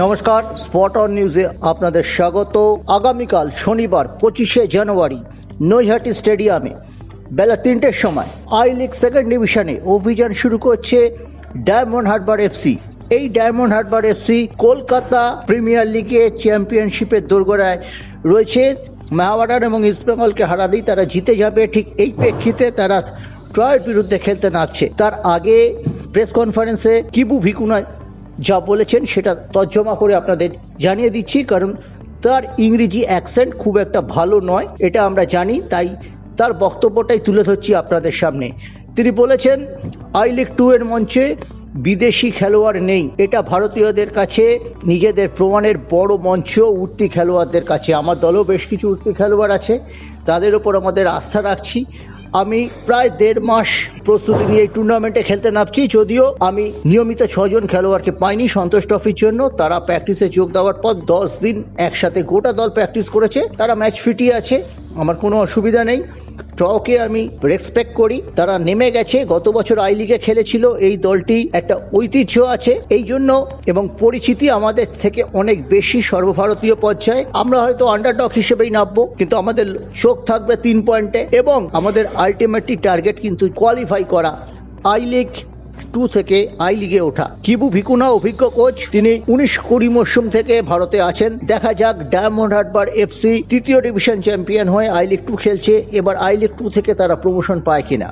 নমস্কার, spot on নিউজে আপনাদের স্বাগত। আগামীকাল শনিবার 25শে জানুয়ারি নৈহাটি স্টেডিয়ামে বেলা 3টের সময় আই লিগ সেকেন্ড ডিভিশনে অভিযান শুরু করছে ডায়মন্ড হারবার এফসি। এই diamond Harbour FC Kolkata premier লিগে চ্যাম্পিয়নশিপের দোরগোড়ায় রয়েছে। মহাবাডান এবং ইস্টবেঙ্গলকে হারালেই তারা জিতে যাবে, ঠিক এই প্রেক্ষিতে তারা ট্রয়ের বিরুদ্ধে খেলতে নামছে। তার আগে প্রেস কনফারেন্সে কিবু ভিকুনা যা বলেছেন সেটা তর্জমা করে আপনাদের জানিয়ে দিচ্ছি, কারণ তার ইংরেজি অ্যাকসেন্ট খুব একটা ভালো নয়, এটা আমরা জানি, তাই তার বক্তব্যটাই তুলে ধরছি আপনাদের সামনে। তিনি বলেছেন, আই লিগ 2 এর মঞ্চে বিদেশি খেলোয়াড় নেই, এটা ভারতীয়দের কাছে নিজেদের প্রমাণের বড় মঞ্চ। উঠতি খেলোয়াড়দের কাছে, আমার দলেও বেশ কিছু উঠতি খেলোয়াড় আছে, তাদের ওপর আমাদের আস্থা রাখছি। আমি প্রায় 1.5 মাস প্রস্তুতি নিয়ে এই টুর্নামেন্টে খেলতে নামছি, যদিও আমি নিয়মিত 6 জন খেলোয়াড়কে পাইনি সন্তোষ ট্রফির জন্য। তারা প্র্যাকটিসে যোগ দেওয়ার পর 10 দিন একসাথে গোটা দল প্র্যাকটিস করেছে, তারা ম্যাচ ফিটই আছে, আমার কোনো অসুবিধা নেই। ট্রকে আমি রেসপেক্ট করি, তারা নেমে গেছে, গত বছর আই লিগে খেলেছিল। এই দলটি একটা ঐতিহ্য আছে এই জন্য, এবং পরিচিতি আমাদের থেকে অনেক বেশি সর্বভারতীয় পর্যায়ে। আমরা হয়তো আন্ডারডগ হিসেবেই নামবো, কিন্তু আমাদের চোখ থাকবে 3 পয়েন্টে, এবং আমাদের আলটিমেটলি টার্গেট কিন্তু কোয়ালিফাই করা, আই লিগ 2 থেকে আই লিগে ওঠা। কিবু ভিকুনা অভিজ্ঞ কোচ, তিনি 19-20 মরশুম থেকে ভারতে আছেন। দেখা যাক ডায়মন্ড হারবার এফসি তৃতীয় ডিভিশন চ্যাম্পিয়ন হয়ে আই লিগ 2 খেলছে, এবার আই লিগ 2 থেকে তারা প্রমোশন পায় কিনা।